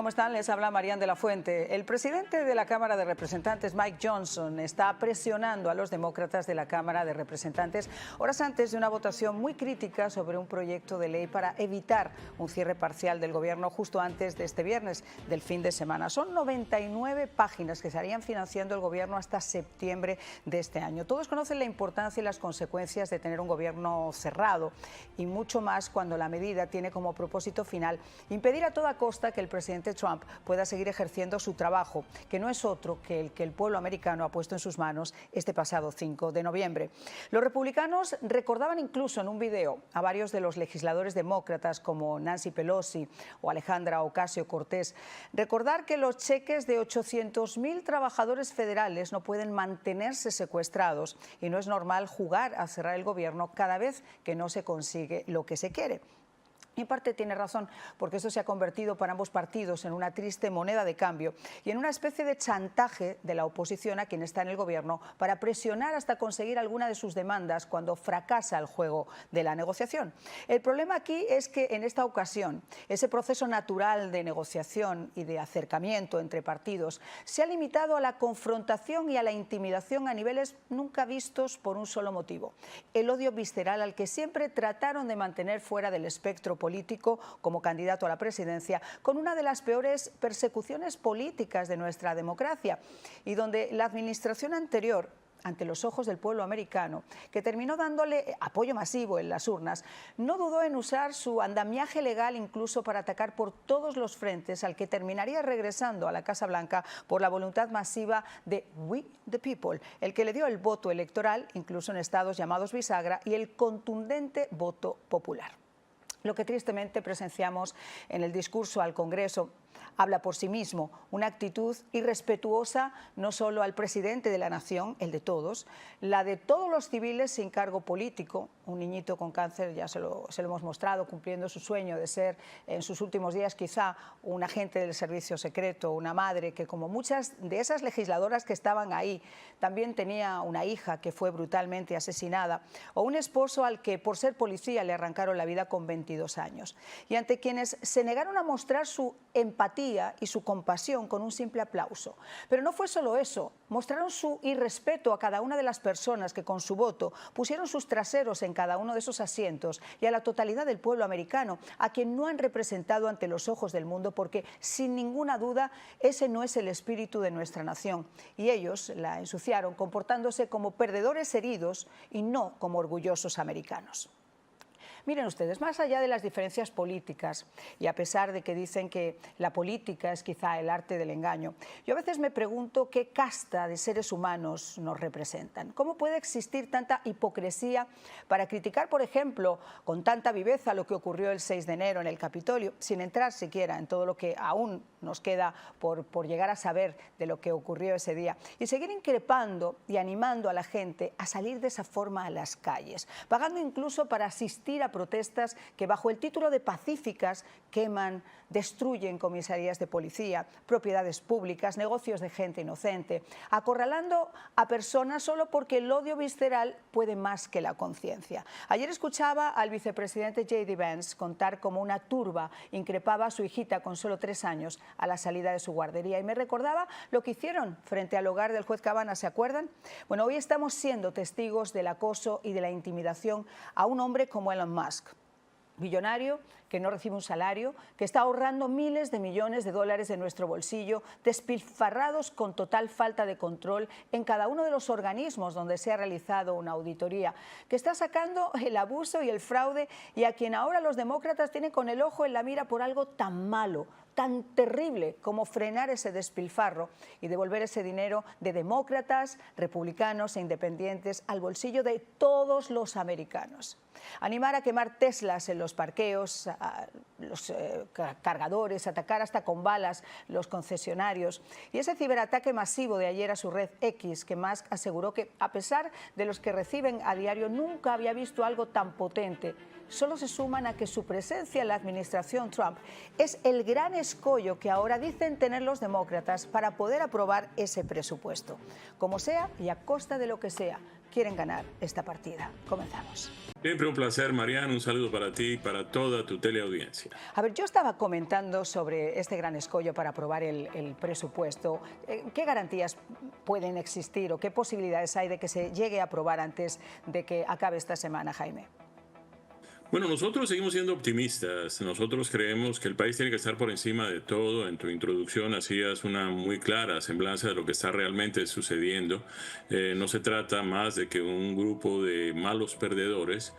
¿Cómo están? Les habla Marian de la Fuente. El presidente de la Cámara de Representantes, Mike Johnson, está presionando a los demócratas de la Cámara de Representantes horas antes de una votación muy crítica sobre un proyecto de ley para evitar un cierre parcial del gobierno justo antes de este viernes, del fin de semana. Son 99 páginas que estarían financiando el gobierno hasta septiembre de este año. Todos conocen la importancia y las consecuencias de tener un gobierno cerrado y mucho más cuando la medida tiene como propósito final impedir a toda costa que el presidente Trump pueda seguir ejerciendo su trabajo, que no es otro que el pueblo americano ha puesto en sus manos este pasado 5 de noviembre. Los republicanos recordaban incluso en un video a varios de los legisladores demócratas como Nancy Pelosi o Alejandra Ocasio-Cortez recordar que los cheques de 800.000 trabajadores federales no pueden mantenerse secuestrados y no es normal jugar a cerrar el gobierno cada vez que no se consigue lo que se quiere. En parte tiene razón, porque esto se ha convertido para ambos partidos en una triste moneda de cambio y en una especie de chantaje de la oposición a quien está en el gobierno para presionar hasta conseguir alguna de sus demandas cuando fracasa el juego de la negociación. El problema aquí es que en esta ocasión ese proceso natural de negociación y de acercamiento entre partidos se ha limitado a la confrontación y a la intimidación a niveles nunca vistos por un solo motivo: el odio visceral al que siempre trataron de mantener fuera del espectro político como candidato a la presidencia, con una de las peores persecuciones políticas de nuestra democracia y donde la administración anterior, ante los ojos del pueblo americano, que terminó dándole apoyo masivo en las urnas, no dudó en usar su andamiaje legal incluso para atacar por todos los frentes al que terminaría regresando a la Casa Blanca por la voluntad masiva de We the People, el que le dio el voto electoral, incluso en estados llamados bisagra, y el contundente voto popular. Lo que tristemente presenciamos en el discurso al Congreso habla por sí mismo, una actitud irrespetuosa no solo al presidente de la nación, el de todos, la de todos los civiles sin cargo político. Un niñito con cáncer, ya se lo hemos mostrado, cumpliendo su sueño de ser en sus últimos días quizá un agente del servicio secreto, una madre que, como muchas de esas legisladoras que estaban ahí, también tenía una hija que fue brutalmente asesinada, o un esposo al que por ser policía le arrancaron la vida con 22 años. Y ante quienes se negaron a mostrar su empatía y su compasión con un simple aplauso. Pero no fue solo eso, mostraron su irrespeto a cada una de las personas que con su voto pusieron sus traseros en cada uno de esos asientos y a la totalidad del pueblo americano, a quien no han representado ante los ojos del mundo, porque sin ninguna duda ese no es el espíritu de nuestra nación. Y ellos la ensuciaron comportándose como perdedores heridos y no como orgullosos americanos. Miren ustedes, más allá de las diferencias políticas y a pesar de que dicen que la política es quizá el arte del engaño, yo a veces me pregunto qué casta de seres humanos nos representan. ¿Cómo puede existir tanta hipocresía para criticar, por ejemplo, con tanta viveza lo que ocurrió el 6 de enero en el Capitolio, sin entrar siquiera en todo lo que aún nos queda por llegar a saber de lo que ocurrió ese día, y seguir increpando y animando a la gente a salir de esa forma a las calles, pagando incluso para asistir a protestas que bajo el título de pacíficas queman, destruyen comisarías de policía, propiedades públicas, negocios de gente inocente, acorralando a personas solo porque el odio visceral puede más que la conciencia? Ayer escuchaba al vicepresidente J.D. Vance contar cómo una turba increpaba a su hijita con solo 3 años a la salida de su guardería y me recordaba lo que hicieron frente al hogar del juez Cabanas, ¿se acuerdan? Bueno, hoy estamos siendo testigos del acoso y de la intimidación a un hombre como Elon Musk, millonario, que no recibe un salario, que está ahorrando miles de millones de dólares de nuestro bolsillo, despilfarrados con total falta de control en cada uno de los organismos donde se ha realizado una auditoría, que está sacando el abuso y el fraude y a quien ahora los demócratas tienen con el ojo en la mira por algo tan malo, tan terrible como frenar ese despilfarro y devolver ese dinero de demócratas, republicanos e independientes al bolsillo de todos los americanos. Animar a quemar Teslas en los parqueos, a los cargadores, atacar hasta con balas los concesionarios y ese ciberataque masivo de ayer a su red X, que Musk aseguró que a pesar de los que reciben a diario nunca había visto algo tan potente, solo se suman a que su presencia en la administración Trump es el gran escollo que ahora dicen tener los demócratas para poder aprobar ese presupuesto. Como sea y a costa de lo que sea, quieren ganar esta partida. Comenzamos. Siempre un placer, Marian. Un saludo para ti y para toda tu teleaudiencia. A ver, yo estaba comentando sobre este gran escollo para aprobar el presupuesto. ¿Qué garantías pueden existir o qué posibilidades hay de que se llegue a aprobar antes de que acabe esta semana, Jaime? Bueno, nosotros seguimos siendo optimistas. Nosotros creemos que el país tiene que estar por encima de todo. En tu introducción hacías una muy clara semblanza de lo que está realmente sucediendo. No se trata más de que un grupo de malos perdedores,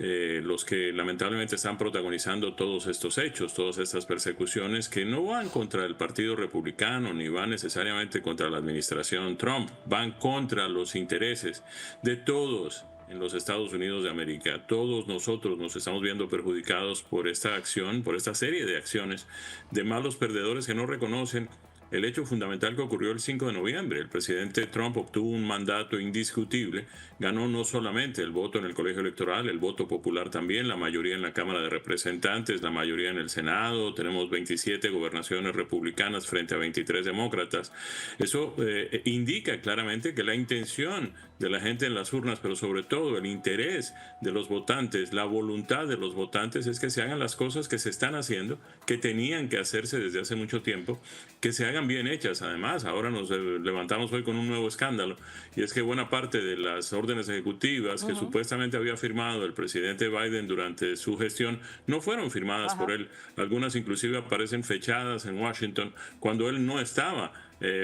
los que lamentablemente están protagonizando todos estos hechos, todas estas persecuciones que no van contra el Partido Republicano ni van necesariamente contra la administración Trump, van contra los intereses de todos en los Estados Unidos de América. Todos nosotros nos estamos viendo perjudicados por esta acción, por esta serie de acciones de malos perdedores que no reconocen el hecho fundamental que ocurrió el 5 de noviembre. El presidente Trump obtuvo un mandato indiscutible, ganó no solamente el voto en el colegio electoral, el voto popular también, la mayoría en la Cámara de Representantes, la mayoría en el Senado, tenemos 27 gobernaciones republicanas frente a 23 demócratas. Eso indica claramente que la intención de la gente en las urnas, pero sobre todo el interés de los votantes, la voluntad de los votantes es que se hagan las cosas que se están haciendo, que tenían que hacerse desde hace mucho tiempo, que se hagan bien hechas. Además, ahora nos levantamos hoy con un nuevo escándalo, y es que buena parte de las órdenes ejecutivas que supuestamente había firmado el presidente Biden durante su gestión no fueron firmadas por él. Algunas inclusive aparecen fechadas en Washington cuando él no estaba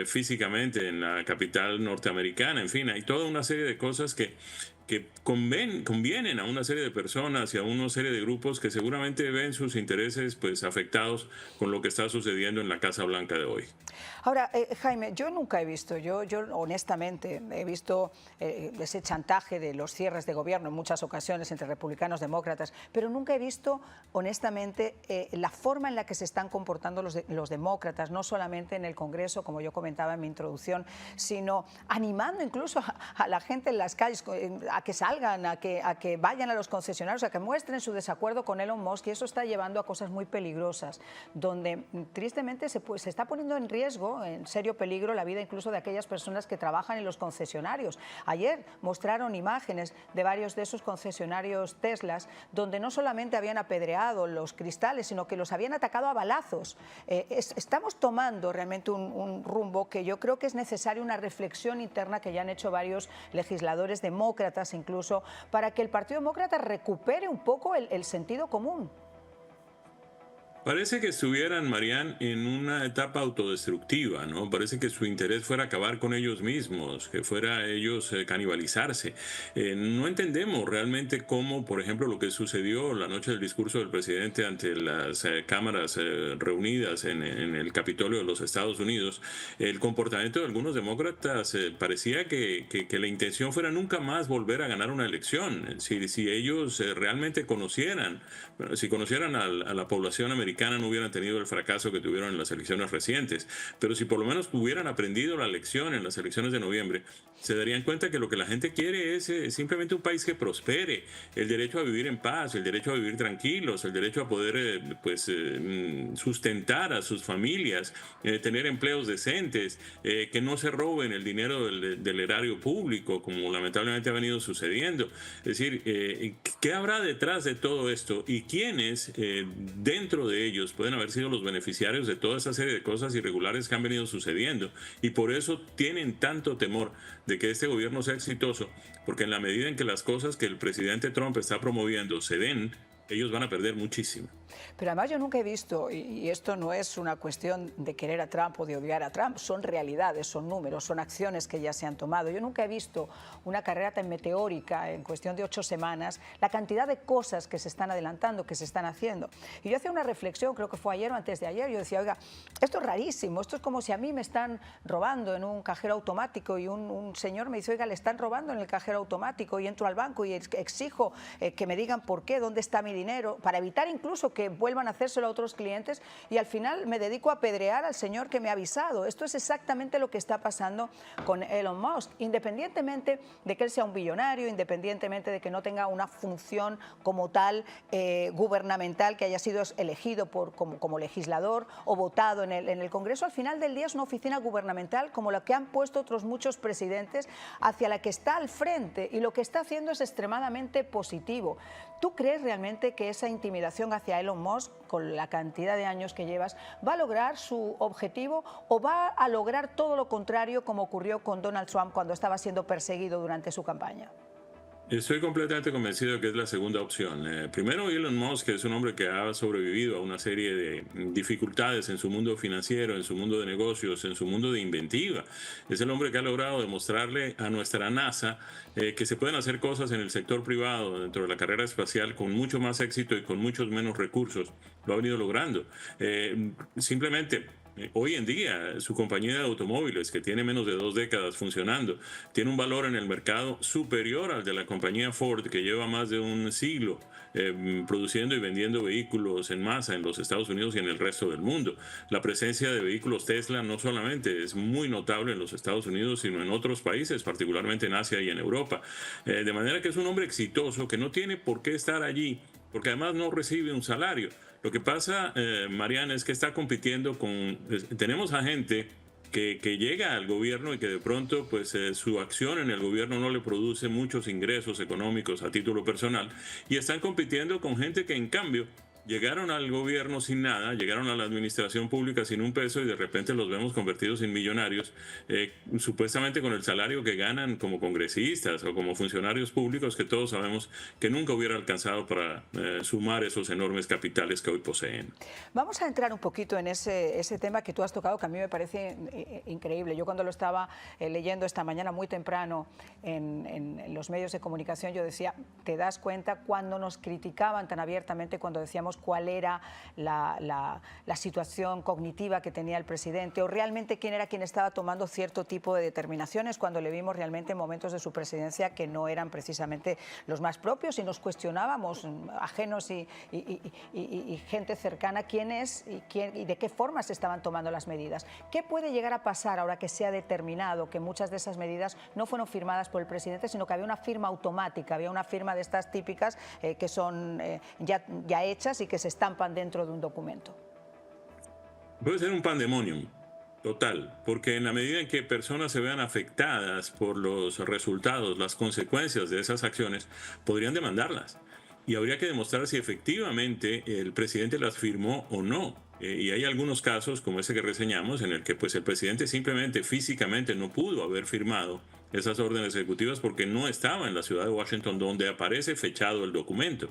físicamente en la capital norteamericana. En fin, hay toda una serie de cosas que convienen a una serie de personas y a una serie de grupos que seguramente ven sus intereses pues afectados con lo que está sucediendo en la Casa Blanca de hoy. Ahora, Jaime, yo nunca he visto, yo honestamente he visto ese chantaje de los cierres de gobierno en muchas ocasiones entre republicanos y demócratas, pero nunca he visto, honestamente, la forma en la que se están comportando los demócratas, no solamente en el Congreso, como yo comentaba en mi introducción, sino animando incluso a la gente en las calles a que salgan, a que vayan a los concesionarios, a que muestren su desacuerdo con Elon Musk, y eso está llevando a cosas muy peligrosas, donde tristemente se está poniendo en riesgo, en serio peligro, la vida incluso de aquellas personas que trabajan en los concesionarios. Ayer mostraron imágenes de varios de esos concesionarios Teslas, donde no solamente habían apedreado los cristales, sino que los habían atacado a balazos. Estamos tomando realmente un rumbo que yo creo que es necesaria una reflexión interna que ya han hecho varios legisladores demócratas, incluso para que el Partido Demócrata recupere un poco el sentido común. Parece que estuvieran, Marian, en una etapa autodestructiva, ¿no? Parece que su interés fuera acabar con ellos mismos, que fuera ellos canibalizarse. No entendemos realmente cómo, por ejemplo, lo que sucedió la noche del discurso del presidente ante las cámaras reunidas en el Capitolio de los Estados Unidos, el comportamiento de algunos demócratas parecía que la intención fuera nunca más volver a ganar una elección. Si ellos realmente conocieran, si conocieran a la población americana, no hubieran tenido el fracaso que tuvieron en las elecciones recientes, pero si por lo menos hubieran aprendido la lección en las elecciones de noviembre, se darían cuenta que lo que la gente quiere es simplemente un país que prospere, el derecho a vivir en paz, el derecho a vivir tranquilos, el derecho a poder sustentar a sus familias, tener empleos decentes, que no se roben el dinero del erario público, como lamentablemente ha venido sucediendo. Es decir, ¿qué habrá detrás de todo esto? ¿Y quiénes dentro de ellos pueden haber sido los beneficiarios de toda esa serie de cosas irregulares que han venido sucediendo? Y por eso tienen tanto temor de que este gobierno sea exitoso, porque en la medida en que las cosas que el presidente Trump está promoviendo se den, ellos van a perder muchísimo. Pero además yo nunca he visto, y esto no es una cuestión de querer a Trump o de odiar a Trump, son realidades, son números, son acciones que ya se han tomado. Yo nunca he visto una carrera tan meteórica en cuestión de 8 semanas, la cantidad de cosas que se están adelantando, que se están haciendo. Y yo hacía una reflexión, creo que fue ayer o antes de ayer, yo decía, oiga, esto es rarísimo, esto es como si a mí me están robando en un cajero automático y un señor me dice, oiga, le están robando en el cajero automático, y entro al banco y exijo que me digan por qué, dónde está mi mi dinero, para evitar incluso que vuelvan a hacérselo a otros clientes, y al final me dedico a apedrear al señor que me ha avisado. Esto es exactamente lo que está pasando con Elon Musk, independientemente de que él sea un billonario, independientemente de que no tenga una función como tal gubernamental, que haya sido elegido como legislador o votado en el Congreso. Al final del día es una oficina gubernamental como la que han puesto otros muchos presidentes, hacia la que está al frente, y lo que está haciendo es extremadamente positivo. ¿Tú crees realmente que esa intimidación hacia Elon Musk, con la cantidad de años que llevas, va a lograr su objetivo o va a lograr todo lo contrario, como ocurrió con Donald Trump cuando estaba siendo perseguido durante su campaña? Estoy completamente convencido que es la segunda opción. Primero, Elon Musk es un hombre que ha sobrevivido a una serie de dificultades en su mundo financiero, en su mundo de negocios, en su mundo de inventiva. Es el hombre que ha logrado demostrarle a nuestra NASA que se pueden hacer cosas en el sector privado, dentro de la carrera espacial, con mucho más éxito y con muchos menos recursos. Lo ha venido logrando. Simplemente... Hoy en día, su compañía de automóviles, que tiene menos de 2 décadas funcionando, tiene un valor en el mercado superior al de la compañía Ford, que lleva más de un siglo produciendo y vendiendo vehículos en masa en los Estados Unidos y en el resto del mundo. La presencia de vehículos Tesla no solamente es muy notable en los Estados Unidos, sino en otros países, particularmente en Asia y en Europa. De manera que es un hombre exitoso que no tiene por qué estar allí, porque además no recibe un salario. Lo que pasa, Mariana, es que está compitiendo con... Tenemos a gente que llega al gobierno y que de pronto pues su acción en el gobierno no le produce muchos ingresos económicos a título personal, y están compitiendo con gente que en cambio llegaron al gobierno sin nada, llegaron a la administración pública sin un peso, y de repente los vemos convertidos en millonarios, supuestamente con el salario que ganan como congresistas o como funcionarios públicos, que todos sabemos que nunca hubiera alcanzado para sumar esos enormes capitales que hoy poseen. Vamos a entrar un poquito en ese tema que tú has tocado, que a mí me parece increíble. Yo cuando lo estaba leyendo esta mañana muy temprano en los medios de comunicación, yo decía, ¿te das cuenta cuando nos criticaban tan abiertamente, cuando decíamos cuál era la situación cognitiva que tenía el presidente, o realmente quién era quien estaba tomando cierto tipo de determinaciones, cuando le vimos realmente momentos de su presidencia que no eran precisamente los más propios, y nos cuestionábamos, ajenos y gente cercana, quién es y de qué forma se estaban tomando las medidas? ¿Qué puede llegar a pasar ahora que se ha determinado que muchas de esas medidas no fueron firmadas por el presidente, sino que había una firma automática, había una firma de estas típicas que son ya hechas y que se estampan dentro de un documento? Puede ser un pandemonium total, porque en la medida en que personas se vean afectadas por los resultados, las consecuencias de esas acciones, podrían demandarlas. Y habría que demostrar si efectivamente el presidente las firmó o no. Y hay algunos casos, como ese que reseñamos, en el que pues, el presidente simplemente físicamente no pudo haber firmado esas órdenes ejecutivas porque no estaba en la ciudad de Washington, donde aparece fechado el documento.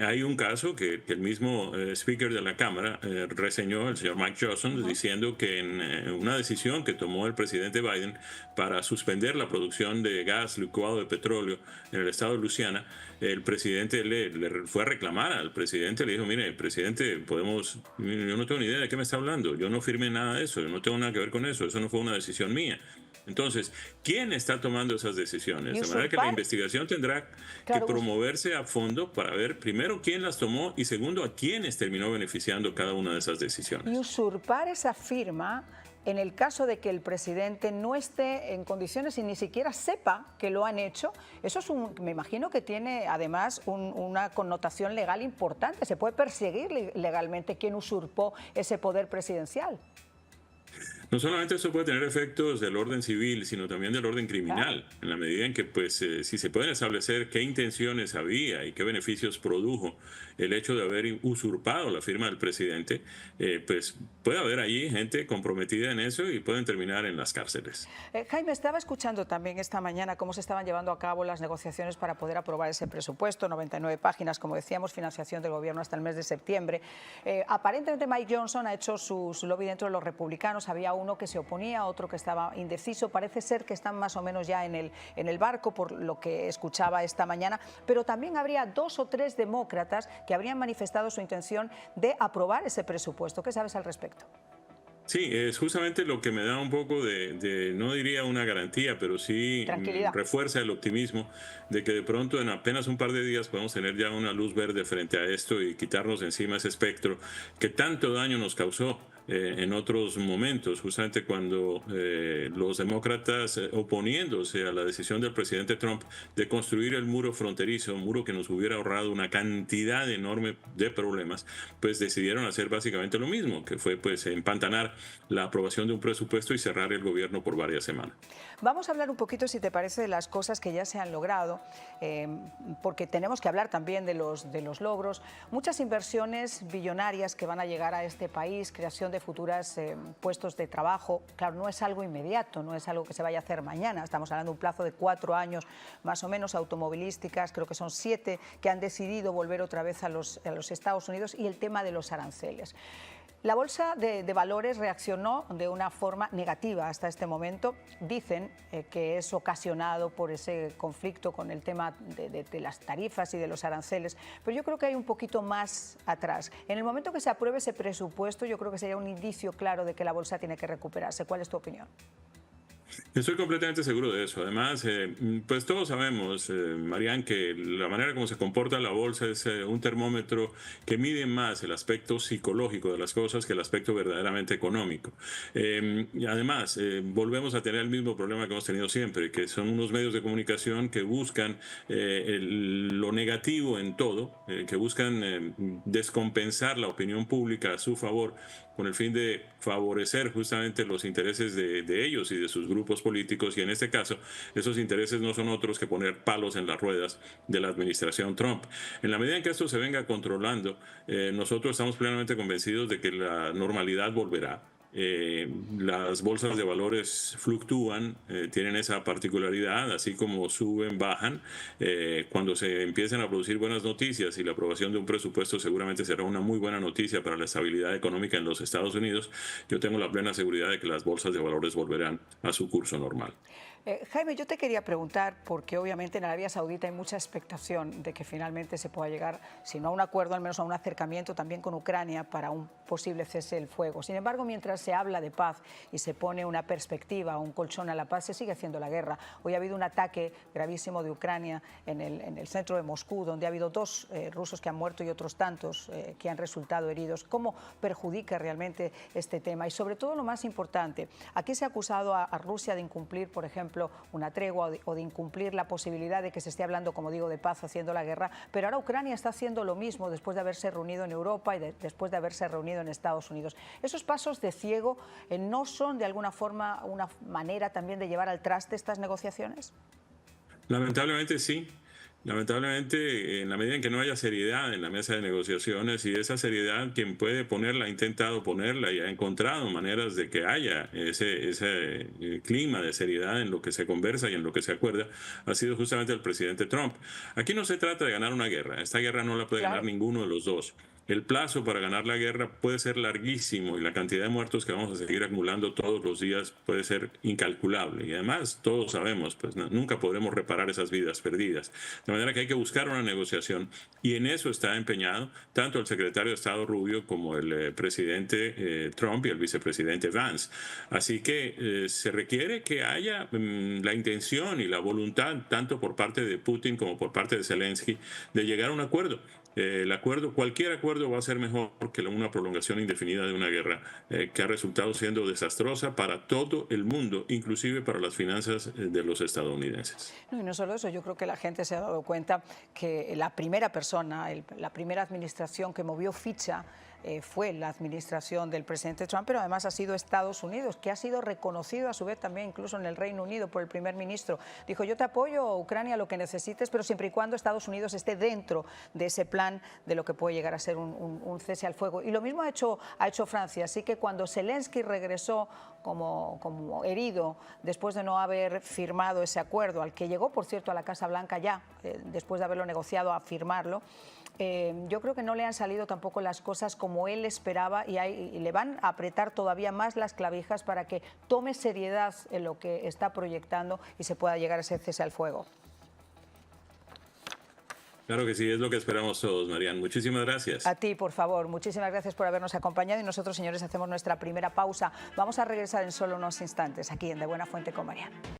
Hay un caso que el mismo speaker de la Cámara reseñó, el señor Mike Johnson, diciendo que en una decisión que tomó el presidente Biden para suspender la producción de gas licuado de petróleo en el estado de Luisiana, el presidente le fue a reclamar al presidente, le dijo, mire, presidente, yo no tengo ni idea de qué me está hablando, yo no firmé nada de eso, yo no tengo nada que ver con eso no fue una decisión mía. Entonces, ¿quién está tomando esas decisiones? De manera que la investigación tendrá que promoverse a fondo para ver, primero, quién las tomó, y segundo, a quiénes terminó beneficiando cada una de esas decisiones. Y usurpar esa firma en el caso de que el presidente no esté en condiciones y ni siquiera sepa que lo han hecho, eso es me imagino que tiene además una connotación legal importante. Se puede perseguir legalmente quien usurpó ese poder presidencial. No solamente eso puede tener efectos del orden civil, sino también del orden criminal, en la medida en que, pues, si se pueden establecer qué intenciones había y qué beneficios produjo el hecho de haber usurpado la firma del presidente, pues puede haber allí gente comprometida en eso y pueden terminar en las cárceles. Jaime, estaba escuchando también esta mañana cómo se estaban llevando a cabo las negociaciones para poder aprobar ese presupuesto, 99 páginas, como decíamos, financiación del gobierno hasta el mes de septiembre. Aparentemente Mike Johnson ha hecho su lobby dentro de los republicanos, había uno que se oponía, otro que estaba indeciso. Parece ser que están más o menos ya en el barco, por lo que escuchaba esta mañana, pero también habría 2 o 3 demócratas que habrían manifestado su intención de aprobar ese presupuesto. ¿Qué sabes al respecto? Sí, es justamente lo que me da un poco no diría una garantía, pero sí Tranquilidad. refuerza el optimismo de que de pronto en apenas un par de días podemos tener ya una luz verde frente a esto y quitarnos de encima ese espectro que tanto daño nos causó en otros momentos, justamente cuando los demócratas oponiéndose a la decisión del presidente Trump de construir el muro fronterizo, un muro que nos hubiera ahorrado una cantidad enorme de problemas, pues decidieron hacer básicamente lo mismo, que fue pues empantanar la aprobación de un presupuesto y cerrar el gobierno por varias semanas. Vamos a hablar un poquito, si te parece, de las cosas que ya se han logrado, porque tenemos que hablar también de los logros. Muchas inversiones billonarias que van a llegar a este país, creación de futuras puestos de trabajo. Claro, no es algo inmediato, no es algo que se vaya a hacer mañana. Estamos hablando de un plazo de 4 años, más o menos, automovilísticas. Creo que son 7 que han decidido volver otra vez a los Estados Unidos, y el tema de los aranceles. La bolsa de valores reaccionó de una forma negativa hasta este momento. Dicen que es ocasionado por ese conflicto con el tema de las tarifas y de los aranceles, pero yo creo que hay un poquito más atrás. En el momento que se apruebe ese presupuesto, yo creo que sería un indicio claro de que la bolsa tiene que recuperarse. ¿Cuál es tu opinión? Estoy completamente seguro de eso. Además, pues todos sabemos, Marian, que la manera como se comporta la bolsa es un termómetro que mide más el aspecto psicológico de las cosas que el aspecto verdaderamente económico. Y además, volvemos a tener el mismo problema que hemos tenido siempre, que son unos medios de comunicación que buscan lo negativo en todo, que buscan descompensar la opinión pública a su favor, con el fin de favorecer justamente los intereses de ellos y de sus grupos políticos, y en este caso esos intereses no son otros que poner palos en las ruedas de la administración Trump. En la medida en que esto se venga controlando, nosotros estamos plenamente convencidos de que la normalidad volverá. Las bolsas de valores fluctúan, tienen esa particularidad, así como suben, bajan. Cuando se empiecen a producir buenas noticias, y la aprobación de un presupuesto seguramente será una muy buena noticia para la estabilidad económica en los Estados Unidos, yo tengo la plena seguridad de que las bolsas de valores volverán a su curso normal. Jaime, yo te quería preguntar, porque obviamente en Arabia Saudita hay mucha expectación de que finalmente se pueda llegar, si no a un acuerdo, al menos a un acercamiento también con Ucrania para un posible cese del fuego. Sin embargo, mientras se habla de paz y se pone una perspectiva, un colchón a la paz, se sigue haciendo la guerra. Hoy ha habido un ataque gravísimo de Ucrania en el centro de Moscú, donde ha habido 2 rusos que han muerto y otros tantos que han resultado heridos. ¿Cómo perjudica realmente este tema? Y sobre todo, lo más importante, aquí se ha acusado a Rusia de incumplir, por ejemplo, una tregua o de incumplir la posibilidad de que se esté hablando, como digo, de paz, haciendo la guerra, pero ahora Ucrania está haciendo lo mismo después de haberse reunido en Europa y después de haberse reunido en Estados Unidos. ¿Esos pasos de ciego no son de alguna forma una manera también de llevar al traste estas negociaciones? Lamentablemente sí. Lamentablemente, en la medida en que no haya seriedad en la mesa de negociaciones, y esa seriedad quien puede ponerla ha intentado ponerla y ha encontrado maneras de que haya ese clima de seriedad en lo que se conversa y en lo que se acuerda, ha sido justamente el presidente Trump. Aquí no se trata de ganar una guerra. Esta guerra no la puede ganar ninguno de los dos. El plazo para ganar la guerra puede ser larguísimo, y la cantidad de muertos que vamos a seguir acumulando todos los días puede ser incalculable. Y además, todos sabemos, pues nunca podremos reparar esas vidas perdidas. De manera que hay que buscar una negociación, y en eso está empeñado tanto el secretario de Estado Rubio como el presidente Trump y el vicepresidente Vance. Así que se requiere que haya la intención y la voluntad, tanto por parte de Putin como por parte de Zelensky, de llegar a un acuerdo. Cualquier acuerdo va a ser mejor que una prolongación indefinida de una guerra que ha resultado siendo desastrosa para todo el mundo, inclusive para las finanzas de los estadounidenses. No, y no solo eso, yo creo que la gente se ha dado cuenta que la primera persona, la primera administración que movió ficha fue la administración del presidente Trump, pero además ha sido Estados Unidos, que ha sido reconocido a su vez también incluso en el Reino Unido por el primer ministro. Dijo: yo te apoyo, Ucrania, lo que necesites, pero siempre y cuando Estados Unidos esté dentro de ese plan de lo que puede llegar a ser un cese al fuego. Y lo mismo ha hecho Francia. Así que cuando Zelensky regresó como herido después de no haber firmado ese acuerdo, al que llegó, por cierto, a la Casa Blanca ya, después de haberlo negociado, a firmarlo, yo creo que no le han salido tampoco las cosas como él esperaba, y le van a apretar todavía más las clavijas para que tome seriedad en lo que está proyectando y se pueda llegar a ese cese al fuego. Claro que sí, es lo que esperamos todos, Marian. Muchísimas gracias. A ti, por favor. Muchísimas gracias por habernos acompañado y nosotros, señores, hacemos nuestra primera pausa. Vamos a regresar en solo unos instantes aquí en De Buena Fuente con Marian.